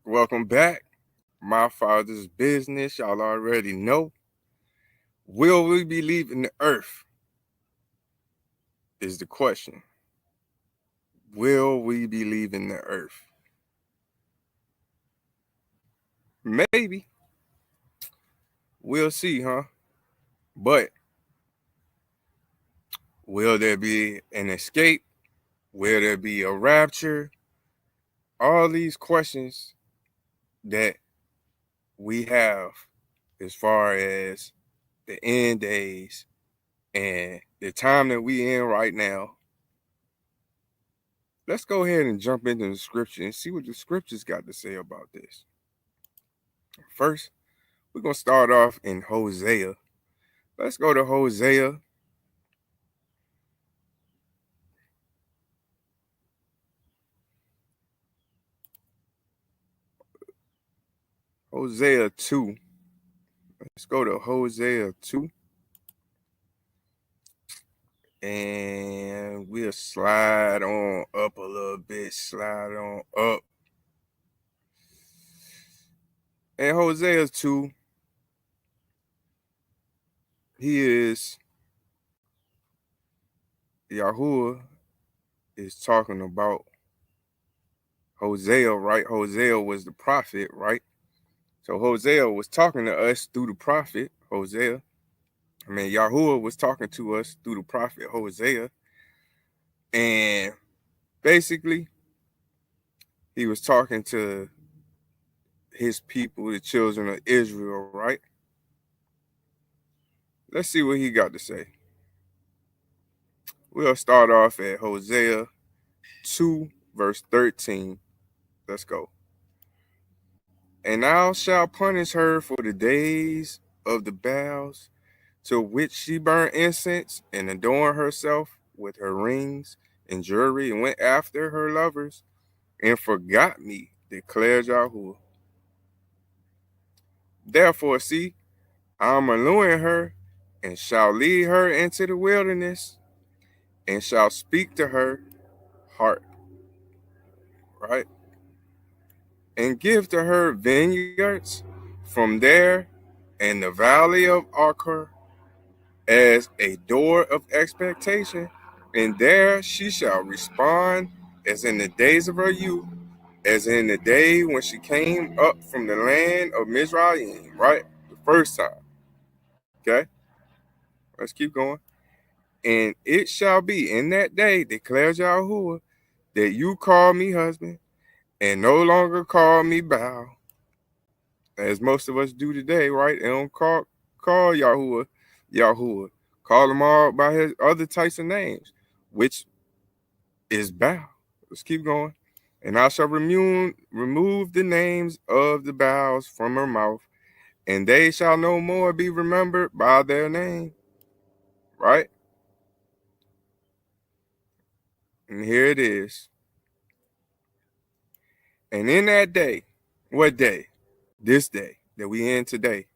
Welcome back. My Father's Business. Y'all already know. Will we be leaving the earth? Is the question. Will we be leaving the earth? Maybe. We'll see, huh? But will there be an escape? Will there be a rapture? All these questions that we have as far as the end days and the time that we in right now. Let's go ahead and jump into the scripture and see what the scriptures got to say about this. First, we're going to start off in Hosea. Let's go to Hosea. Hosea 2. Let's go to Hosea 2. And we'll slide on up a little bit. Slide on up. And Hosea 2, Yahuwah is talking about Hosea, right? Hosea was the prophet, right? So Hosea was talking to us through the prophet Hosea. Yahuwah was talking to us through the prophet Hosea. And basically, he was talking to his people, the children of Israel, right? Let's see what he got to say. We'll start off at Hosea 2, verse 13. Let's go. And thou shalt punish her for the days of the Baals, to which she burned incense and adorned herself with her rings and jewelry, and went after her lovers, and forgot me, declares Yahuwah. Therefore, see, I am alluring her, and shall lead her into the wilderness, and shall speak to her heart, right? And give to her vineyards from there, and the valley of Achor as a door of expectation, and there she shall respond as in the days of her youth, as in the day when she came up from the land of Mizraim, right? The first time. Okay? Let's keep going. And it shall be in that day, declares Yahuwah, that you call me husband, and no longer call me Baal, as most of us do today, right? They don't call Yahuwah. Call him all by his other types of names, which is Baal. Let's keep going. And I shall remove the names of the Baals from her mouth, and they shall no more be remembered by their name. Right? And here it is. And in that day, what day? This day that we in today,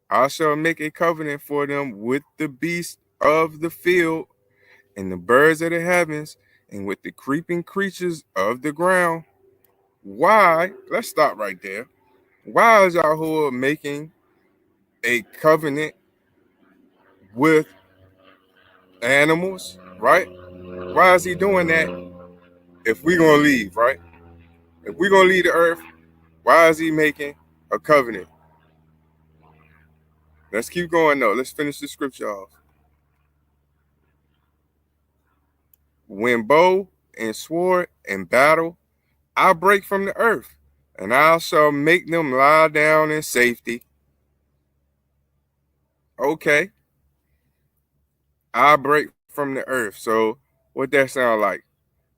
I shall make a covenant for them with the beasts of the field and the birds of the heavens and with the creeping creatures of the ground. Why? Let's stop right there. Why is Yahuwah making a covenant with animals, right? Why is he doing that if we're going to leave, right? If we're going to leave the earth, why is he making a covenant? Let's keep going, though. Let's finish the scripture off. When bow and sword and battle, I break from the earth, and I shall make them lie down in safety. Okay, I break from the earth. So what that sound like?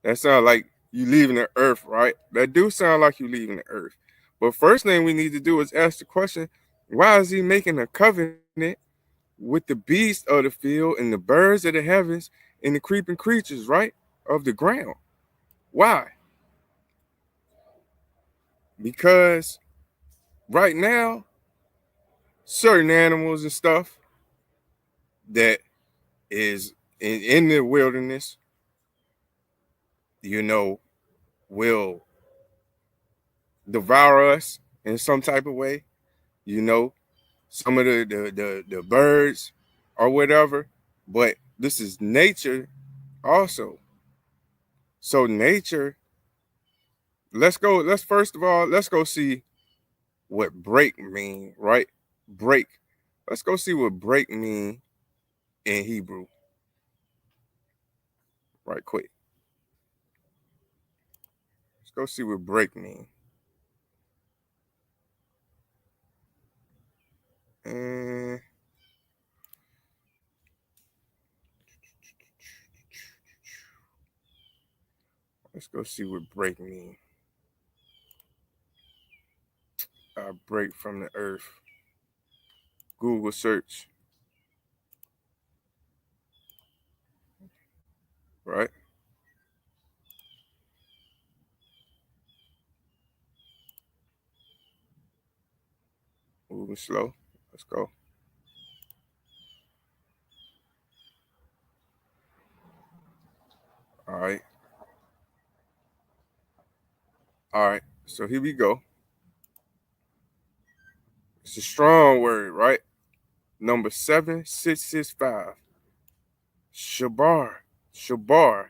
That sound like you leaving the earth, right? That do sound like you leaving the earth. But first thing we need to do is ask the question, why is he making a covenant with the beasts of the field and the birds of the heavens and the creeping creatures, right? Of the ground. Why? Because right now, certain animals and stuff that is in the wilderness, you know, will devour us in some type of way. You know, some of the birds or whatever. But this is nature also. So nature, let's go, let's first of all, let's go see what break mean, right? Break. Let's go see what break mean in Hebrew, right quick. Let's go see what break mean. And let's go see what break mean. Break from the earth. Google search, right? Moving slow. Let's go. All right. All right. So here we go. It's a strong word, right? Number 7665. Shabar. Shabar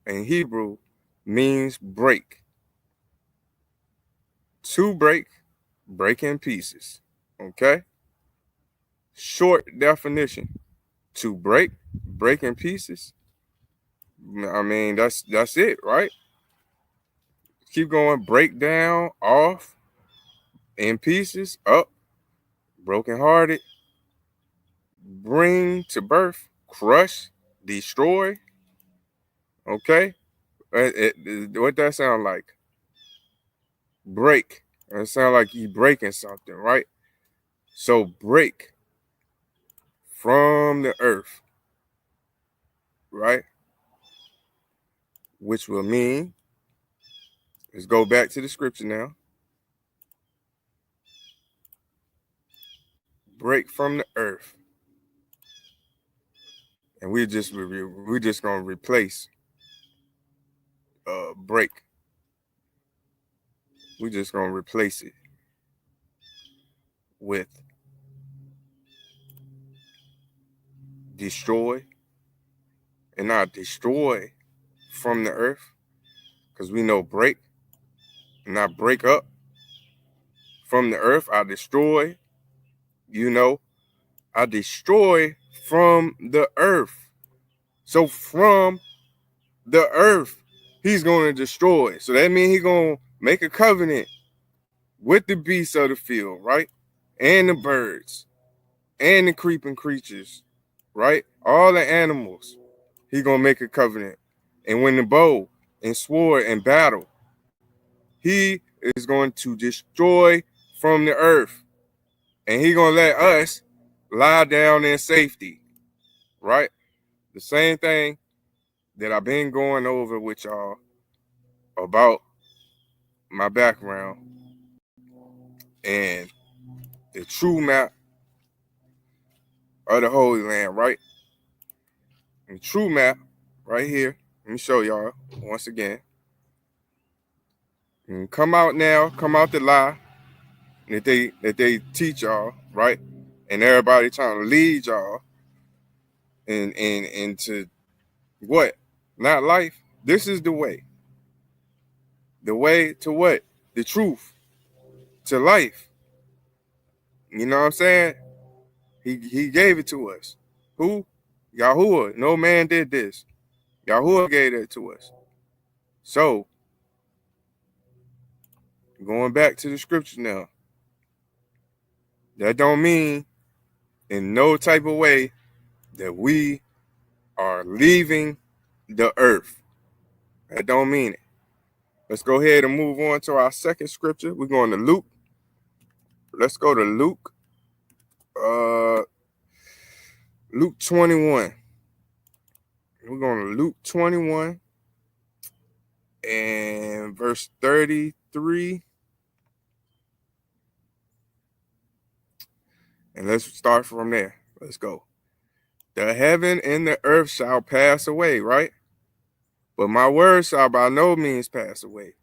in Hebrew means break. To break, break in pieces. Okay? Short definition. To break, break in pieces. I mean, that's it, right? Keep going. Break down, off, in pieces, up, brokenhearted, bring to birth, crush, destroy. Okay? What that sound like? Break. It sound like you breaking something, right? So break from the earth, right? Which will mean, let's go back to the scripture now. Break from the earth. And we're just gonna replace break. We're just gonna replace it with destroy, and not destroy from the earth, because we know break, and not break up from the earth. I destroy, you know, I destroy from the earth. So from the earth, he's going to destroy. So that means he's going to make a covenant with the beasts of the field, right? And the birds and the creeping creatures, right? All the animals, he going to make a covenant. And when the bow and sword and battle, he is going to destroy from the earth. And he going to let us lie down in safety, right? The same thing that I've been going over with y'all about my background and the true map of the Holy Land, right? And the true map right here. Let me show y'all once again. And come out now, come out the lie that they teach y'all, right? And everybody trying to lead y'all into what? Not life. This is the way. The way to what? The truth. To life. You know what I'm saying? He gave it to us. Who? Yahuwah. No man did this. Yahuwah gave that to us. So Going back to the scripture now. That don't mean in no type of way that we are leaving the earth. That don't mean it. Let's go ahead and move on to our second scripture. We're going to Luke. Let's go to Luke. Luke 21. We're going to Luke 21 and verse 33. And let's start from there. Let's go. The heaven and the earth shall pass away, right? But my word shall by no means pass away.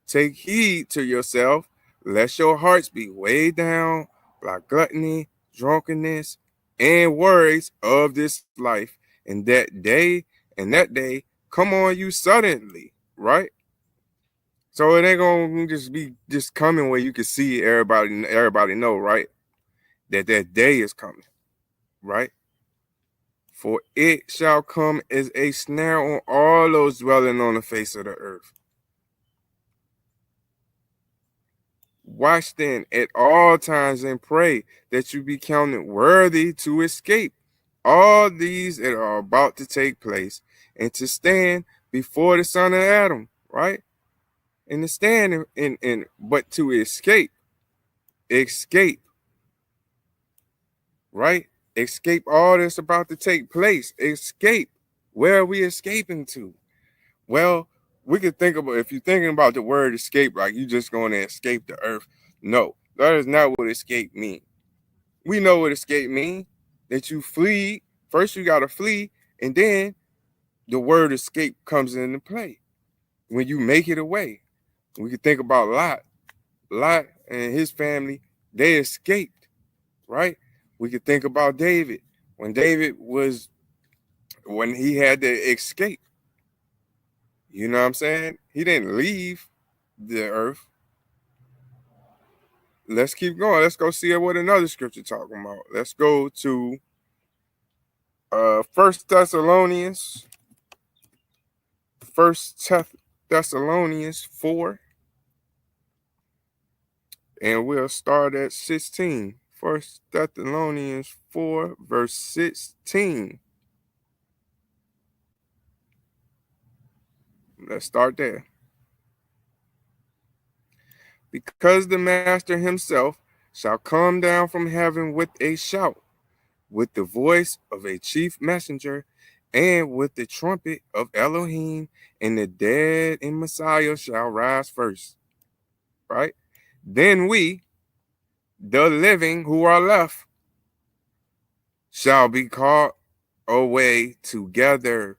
Take heed to yourself, lest your hearts be weighed down by gluttony, drunkenness, and worries of this life, and that day come on you suddenly, right? So it ain't gonna just be just coming where you can see everybody know, right? That day is coming, right? For it shall come as a snare on all those dwelling on the face of the earth. Watch then at all times and pray that you be counted worthy to escape all these that are about to take place and to stand before the Son of Adam, right? And to stand but to escape, right? Escape all that's about to take place. Escape. Where are we escaping to? Well, we could think about, if you're thinking about the word escape, like you just going to escape the earth. No, that is not what escape means. We know what escape means. That you flee. First you got to flee, and then the word escape comes into play. When you make it away. We could think about Lot. Lot and his family, they escaped, right? We could think about David. When he had to escape. You know what I'm saying? He didn't leave the earth. Let's keep going. Let's go see what another scripture talking about. Let's go to 1 Thessalonians 4, and we'll start at 16. 1 Thessalonians 4, verse 16. Let's start there. Because the Master himself shall come down from heaven with a shout, with the voice of a chief messenger, and with the trumpet of Elohim, and the dead in Messiah shall rise first. Right? Then we, the living who are left, shall be caught away together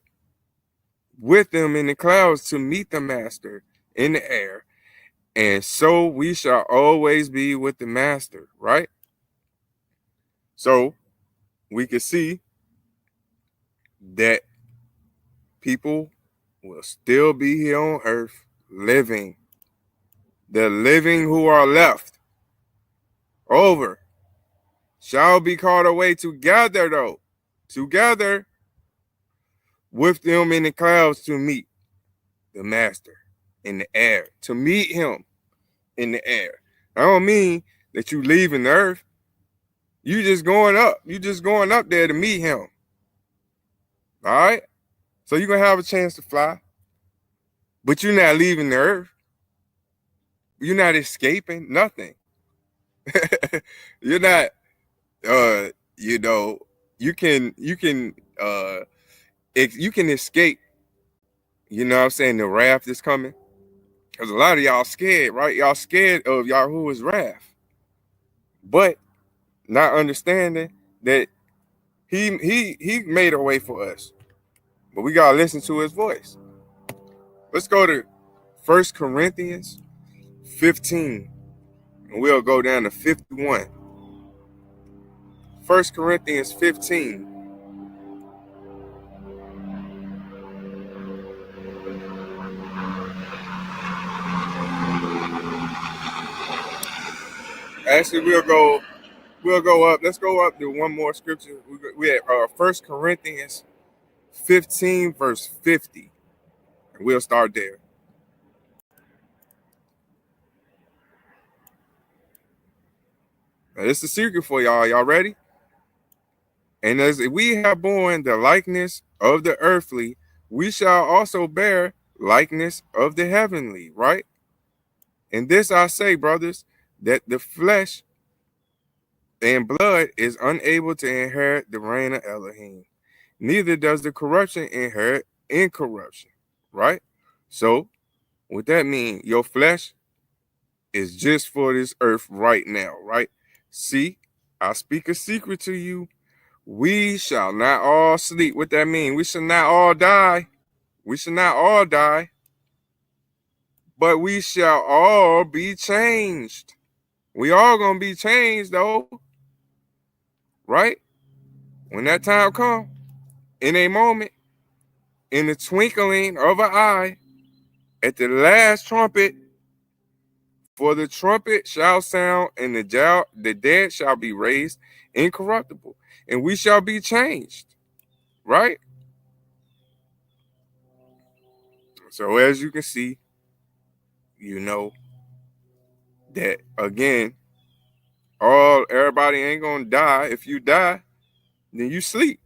with them in the clouds to meet the Master in the air. And so we shall always be with the Master, right? So we can see that people will still be here on earth living. The living who are left over shall be caught away together, though. Together with them in the clouds to meet the Master in the air. To meet him in the air. I don't mean that you leaving the earth. You just going up. You just going up there to meet him. All right? So you're going to have a chance to fly. But you're not leaving the earth. You're not escaping nothing. You're not you can escape, you know what I'm saying, the wrath that's coming. Because a lot of y'all scared, right? Y'all scared of Yahuwah's wrath. But not understanding that he made a way for us. But we gotta listen to his voice. Let's go to 1 Corinthians 15. And we'll go down to 51. 1 Corinthians 15. Actually, we'll go up. Let's go up to one more scripture. We at 1 Corinthians 15, verse 50. And we'll start there. Now, this is a secret for y'all. Y'all ready? And as we have borne the likeness of the earthly, we shall also bear likeness of the heavenly, right? And this I say, brothers, that the flesh and blood is unable to inherit the reign of Elohim. Neither does the corruption inherit incorruption, right? So, what that mean? Your flesh is just for this earth right now, right? See, I speak a secret to you. We shall not all sleep. What that mean? We shall not all die. We shall not all die, but we shall all be changed. We all gonna be changed though, right? When that time comes, in a moment, in the twinkling of an eye, at the last trumpet, for the trumpet shall sound, and the dead shall be raised incorruptible, and we shall be changed, right? So as you can see, you know that again, everybody ain't gonna die. If you die, then you sleep.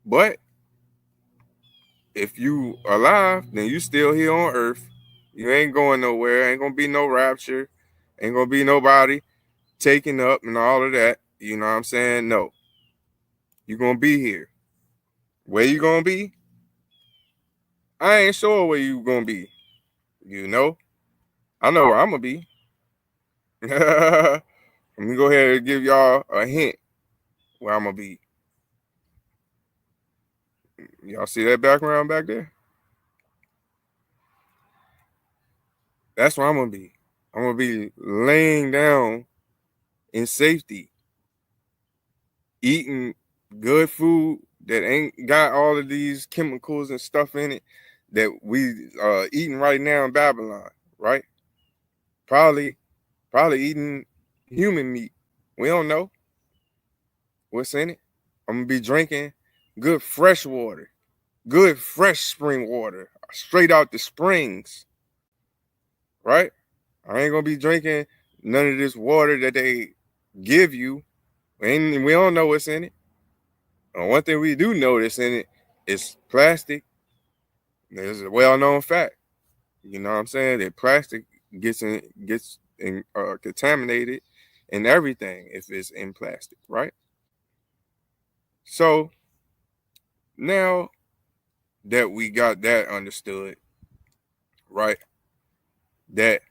But if you alive, then you still here on earth. You ain't going nowhere. Ain't gonna be no rapture. Ain't gonna be nobody taking up and all of that. You know what I'm saying? No. You're gonna be here. Where you gonna be? I ain't sure where you gonna be. You know? I know where I'm gonna be. Let me go ahead and give y'all a hint where I'm gonna be. Y'all see that background back there? That's where I'm gonna be. I'm gonna be laying down in safety, eating good food that ain't got all of these chemicals and stuff in it that we eating right now in Babylon, right? Probably eating human meat. We don't know what's in it. I'm gonna be drinking good fresh water, good fresh spring water, straight out the springs, right? I ain't gonna be drinking none of this water that they give you. And we don't know what's in it. One thing we do know that's in it is plastic. There's a well-known fact. You know what I'm saying? That plastic gets contaminated in everything if it's in plastic, right? So now that we got that understood, right? That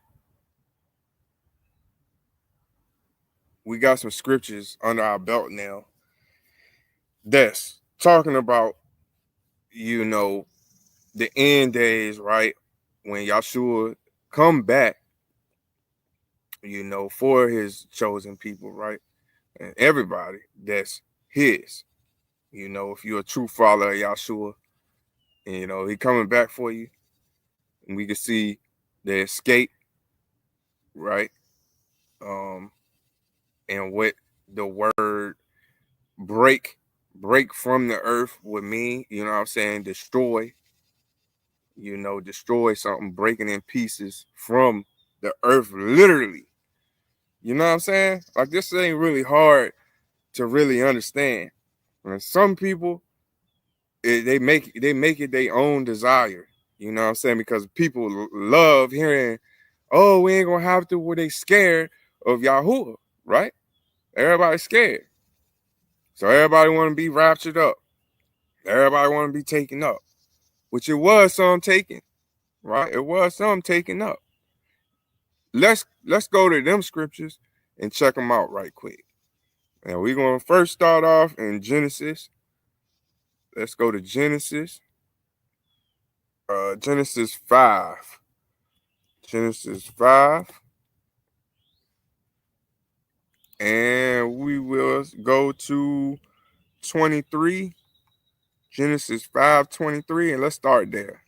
we got some scriptures under our belt now that's talking about, you know, the end days, right? When Yahshua come back, you know, for his chosen people, right? And everybody that's his, you know, if you're a true follower of Yahshua, and, you know, he coming back for you, and we can see the escape, right? And what the word break from the earth would mean, you know what I'm saying? Destroy, you know, destroy something, breaking in pieces from the earth, literally. You know what I'm saying? Like, this ain't really hard to really understand. And some people, they make it their own desire. You know what I'm saying? Because people love hearing, oh, we ain't gonna have to, where they scared of Yahuwah, right? Everybody's scared. So everybody want to be raptured up. Everybody want to be taken up. Which it was some taken, right? It was some taken up. Let's go to them scriptures and check them out right quick. Now we're gonna first start off in Genesis. Let's go to Genesis. Genesis 5. Genesis 5. And we will go to 23. Genesis 5:23, and let's start there.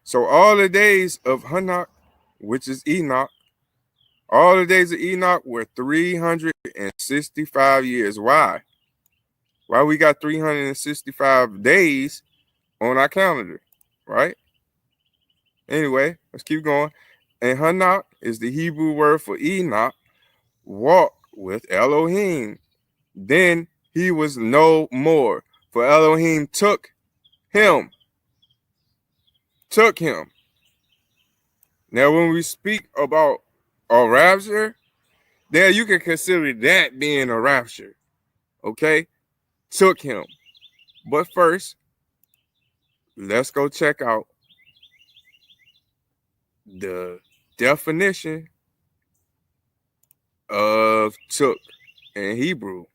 So all the days of Hanok, which is Enoch, all the days of Enoch were 365 years. Why? Why we got 365 days on our calendar, right? Anyway, let's keep going. And Hanak is the Hebrew word for Enoch, walk with Elohim. Then he was no more, for Elohim took him. Took him. Now, when we speak about a rapture, there you can consider that being a rapture. Okay? Took him. But first, let's go check out the definition of took in Hebrew.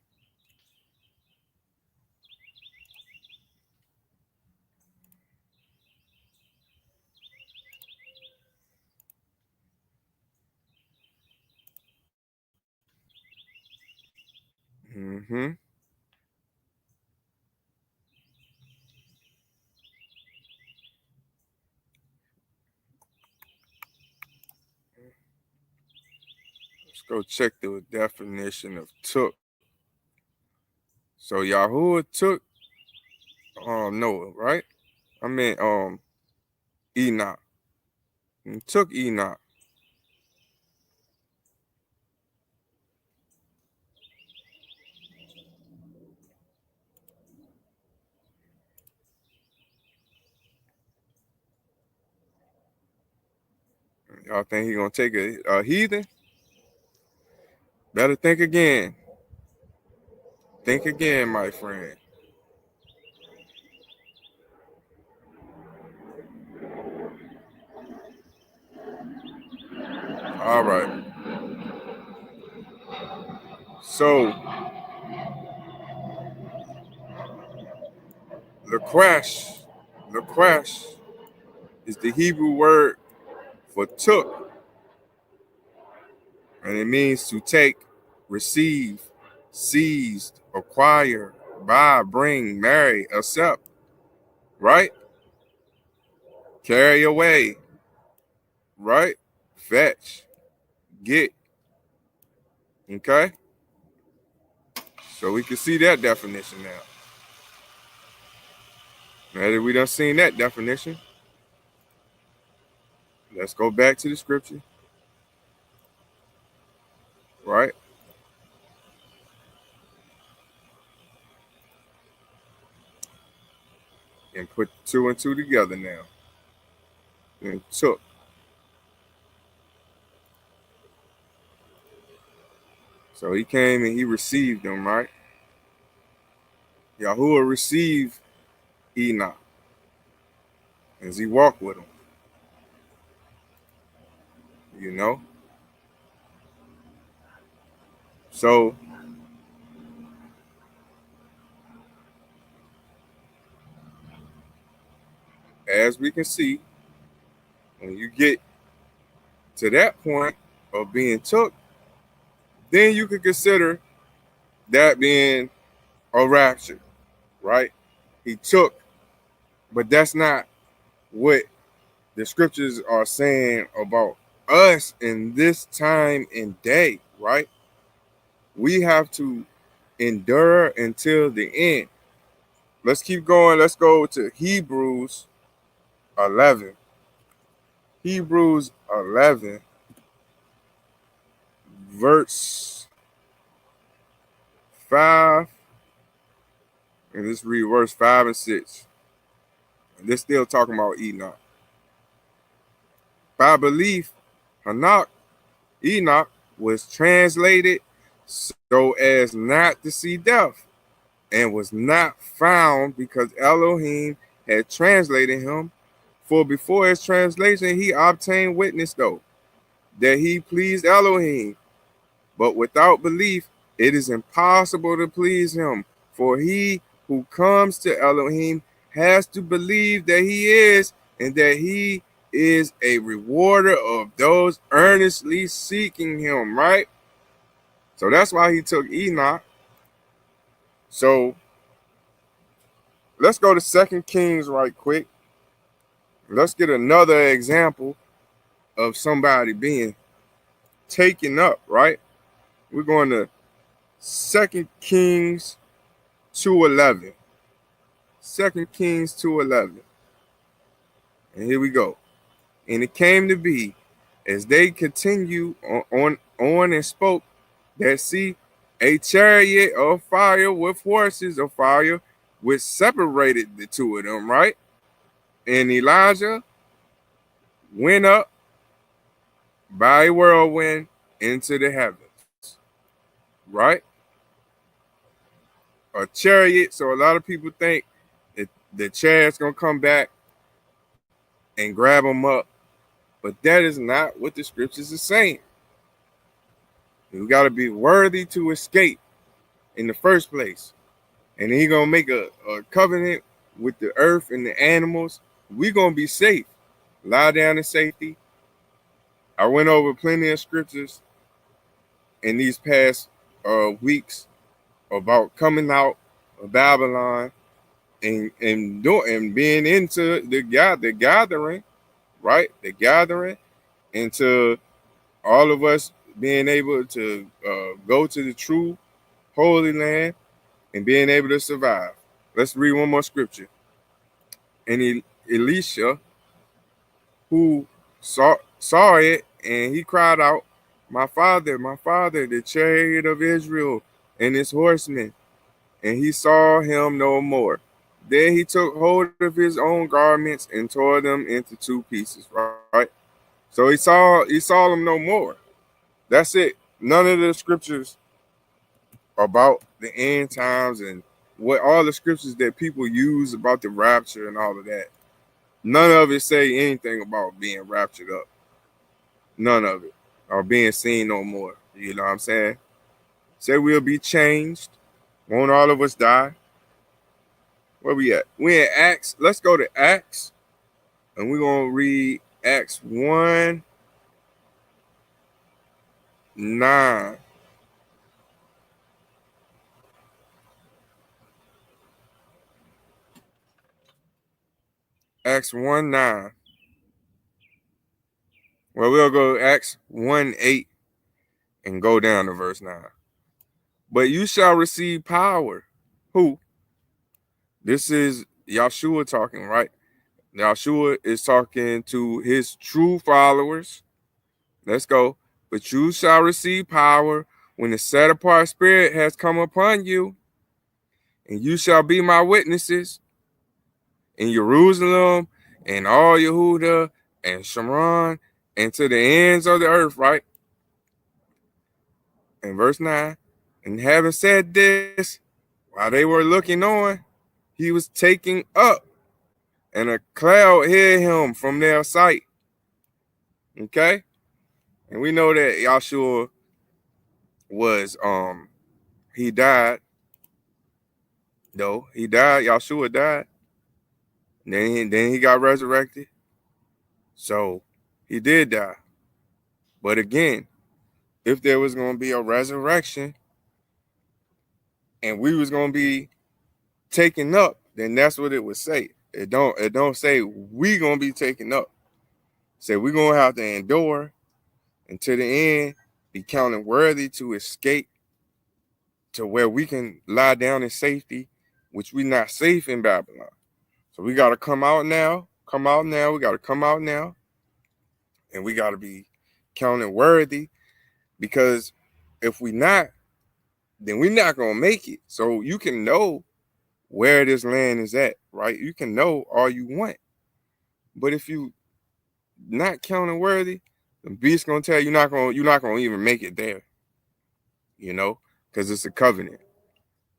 Mm-hmm. Let's go check the definition of took. So Yahuwah took Noah, right? I mean Enoch. He took Enoch. Y'all think he gonna take a heathen? Better think again. Think again, my friend. All right. So Laquash, Laquash is the Hebrew word for took, and it means to take, receive, seized, acquire, buy, bring, marry, accept, right? Carry away, right? Fetch, get, okay? So we can see that definition now. Now that we done seen that definition, let's go back to the scripture, right? And put two and two together now. And took. So he came and he received them, right? Yahuwah received Enoch as he walked with him, you know? So as we can see, when you get to that point of being took, then you can consider that being a rapture, right? He took, but that's not what the scriptures are saying about us in this time and day, right? We have to endure until the end. Let's keep going. Let's go to Hebrews 11. Hebrews 11, verse 5. And let's read verse 5 and 6. And they're still talking about Enoch. By belief, Enoch was translated so as not to see death, and was not found because Elohim had translated him. For before his translation, he obtained witness, though, that he pleased Elohim. But without belief, it is impossible to please him. For he who comes to Elohim has to believe that he is, and that he is a rewarder of those earnestly seeking him, right? So that's why he took Enoch. So let's go to 2 Kings right quick. Let's get another example of somebody being taken up, right? We're going to 2 Kings 2:11. 2 Kings 2:11. And here we go. And it came to be, as they continued on and spoke, that see, a chariot of fire with horses of fire, which separated the two of them, right? And Elijah went up by a whirlwind into the heavens, right? A chariot. So a lot of people think that the chariot's gonna come back and grab them up, but that is not what the scriptures are saying. We got to be worthy to escape in the first place, and then He gonna make a covenant with the earth and the animals. We gonna be safe, lie down in safety. I went over plenty of scriptures in these past weeks about coming out of Babylon and being into the gathering, right? The gathering, into all of us being able to go to the true Holy Land and being able to survive. Let's read one more scripture. And Elisha, who saw it, and he cried out, my father, the chariot of Israel and his horsemen. And he saw him no more. Then he took hold of his own garments and tore them into two pieces, right? So he saw them no more. That's it. None of the scriptures about the end times and what all the scriptures that people use about the rapture and all of that. None of it say anything about being raptured up. None of it. Or being seen no more. You know what I'm saying? Say we'll be changed. Won't all of us die? Where we at? We in Acts. Let's go to Acts. And we're going to read Acts 1:9. Acts 1:9. Well, we'll go Acts 1:8 and go down to verse 9. But you shall receive power. Who? This is Yahshua talking, right? Yahshua is talking to his true followers. Let's go. But you shall receive power when the set apart spirit has come upon you, and you shall be my witnesses in Jerusalem and all Yehuda and Shimron and to the ends of the earth, right? In verse 9, and having said this, while they were looking on, he was taken up, and a cloud hid him from their sight. Okay? And we know that Yahshua was he died, though. He died, Yahshua died. Then he got resurrected. So he did die. But again, if there was gonna be a resurrection and we was gonna be taken up, then that's what it would say. It don't say we gonna be taken up. It say we're gonna have to endure until the end, be counted worthy to escape to where we can lie down in safety, which we not safe in Babylon. So we gotta come out now. We gotta come out now, and we gotta be counted worthy, because if we not, then we're not gonna make it. So you can know where this land is at, right? You can know all you want, but if you not counted worthy, the beast gonna tell you you're not gonna even make it there, because it's a covenant.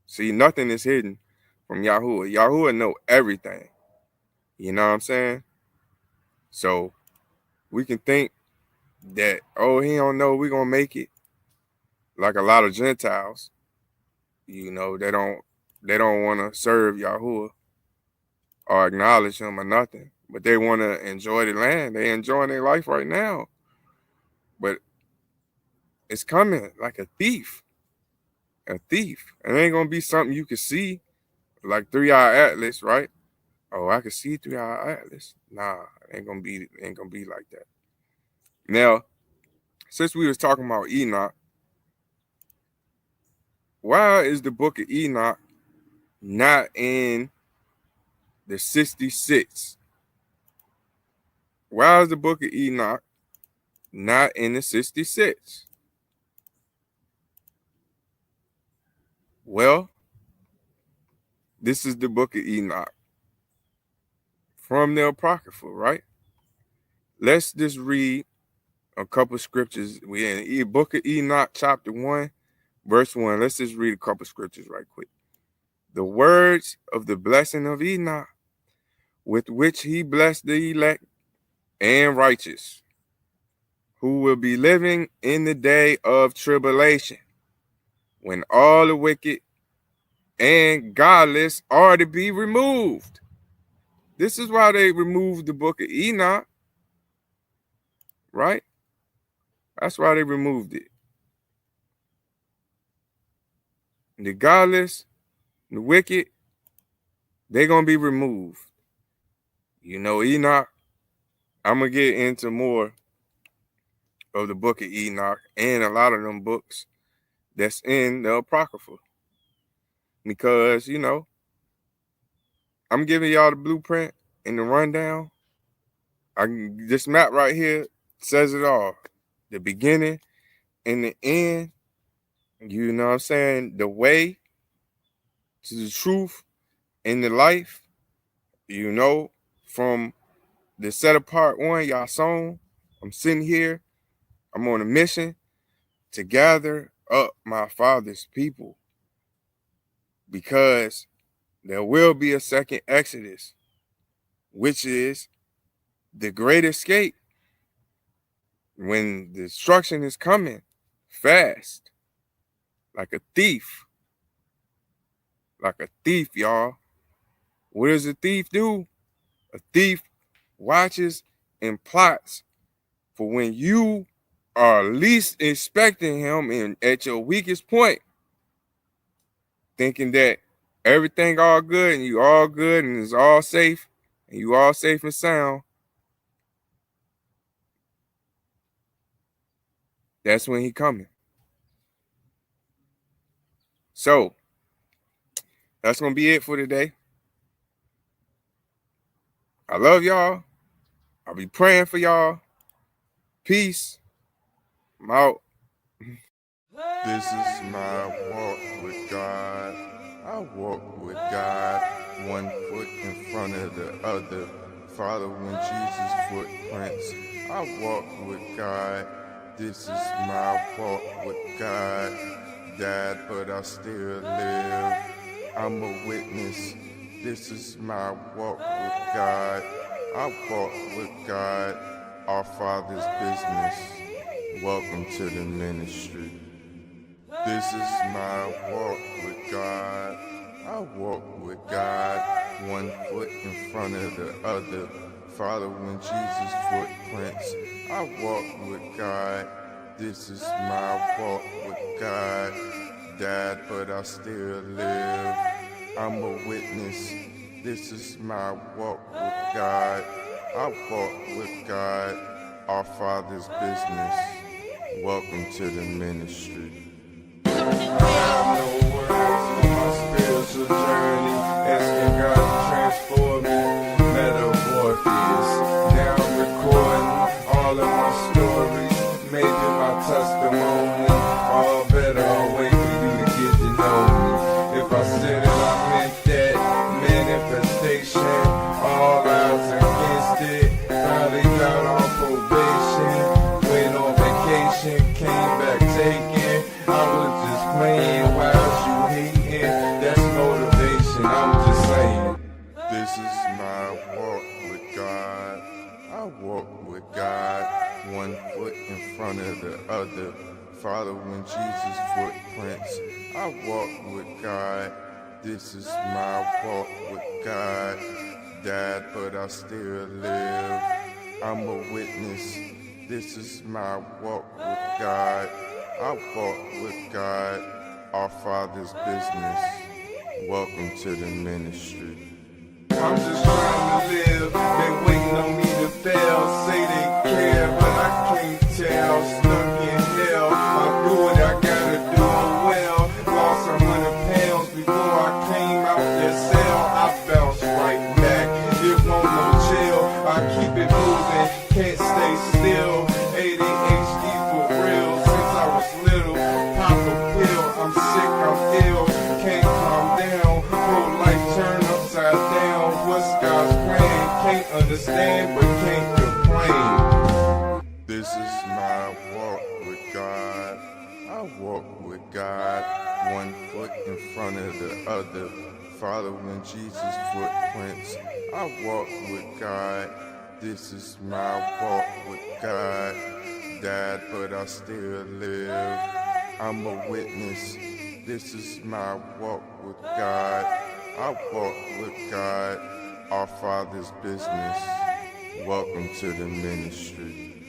See, nothing is hidden from Yahuwah. Yahuwah know everything. You know what I'm saying? So we can think that, oh, he don't know we're gonna make it, like a lot of Gentiles. They don't want to serve Yahuwah or acknowledge him or nothing, but they want to enjoy the land. They enjoying their life right now, but it's coming like a thief. A thief. It ain't gonna be something you can see like 3-Eye Atlas, right? Oh, I can see 3-Eye Atlas. Nah, ain't gonna be like that. Now, since we was talking about Enoch, why is the book of Enoch not in the 66? Why is the book of Enoch not in the 66? Well, this is the book of Enoch from the Apocrypha, right? Let's just read a couple scriptures. We in the book of Enoch, chapter 1, verse 1. Let's just read a couple scriptures right quick. The words of the blessing of Enoch, with which he blessed the elect and righteous, who will be living in the day of tribulation, when all the wicked and godless are to be removed. This is why they removed the book of Enoch, right? That's why they removed it. The godless, the wicked, they're going to be removed. You know, Enoch, I'm going to get into more of the book of Enoch and a lot of them books that's in the Apocrypha. Because, you know, I'm giving y'all the blueprint and the rundown. This map right here says it all. The beginning and the end. You know what I'm saying? The way to the truth and the life. You know, from the set apart one, YASHAR'AL. I'm sitting here. I'm on a mission to gather up my father's people. Because there will be a second Exodus, which is the great escape, when destruction is coming fast, like a thief. Like a thief, y'all. What does a thief do? A thief watches and plots for when you are least expecting him and at your weakest point, thinking that everything all good and you all good and it's all safe and you all safe and sound. That's when he coming. So, that's going to be it for today. I love y'all. I'll be praying for y'all. Peace. I'm out. This is my walk with God. I walk with God, one foot in front of the other, following Jesus' footprints. I walk with God. This is my walk with God. Died, but I still live. I'm a witness. This is my walk with God. I walk with God, our Father's business. Welcome to the ministry. This is my walk with God. I walk with God, one foot in front of the other, following Jesus' footprints. I walk with God. This is my walk with God. Died, but I still live. I'm a witness. This is my walk with God. I walk with God, our Father's business. Welcome to the ministry. I have no words for my spiritual journey, asking God to transform me. Metamorphosis. Now I'm recording all of my stories, maybe my testimony. All better, I'll wait for you to get to know me. If I said it, I meant that. Manifestation, all odds against it. Finally got on probation, went on vacation, came back taken. I was just playing while you hating. That's motivation, I'm just saying. This is my walk with God. I walk with God, one foot in front of the other, following Jesus' footprints. I walk with God. This is my walk with God. Died, but I still live. I'm a witness. This is my walk with God. I walk with God, our Father's business. Welcome to the ministry. I'm just trying to live. Been waiting on me to fail. Say they care, but I can't tell. Stuck in hell. I do what I gotta do. I'm well. Lost 100 pounds before I came out that cell. I bounced right back. It won't no jail. I keep it moving. moving, can't stay still. ADHD for real, since I was little. Pop a pill, I'm sick, I'm ill. Can't calm down, whole life turned upside down. What's God's plan? Can't understand, but can't complain. This is my walk with God. I walk with God, one foot in front of the other, following Jesus' footprints. I walk with God. This is my walk with God. Died, but I still live. I'm a witness. This is my walk with God. I walk with God. Our Father's business. Welcome to the ministry.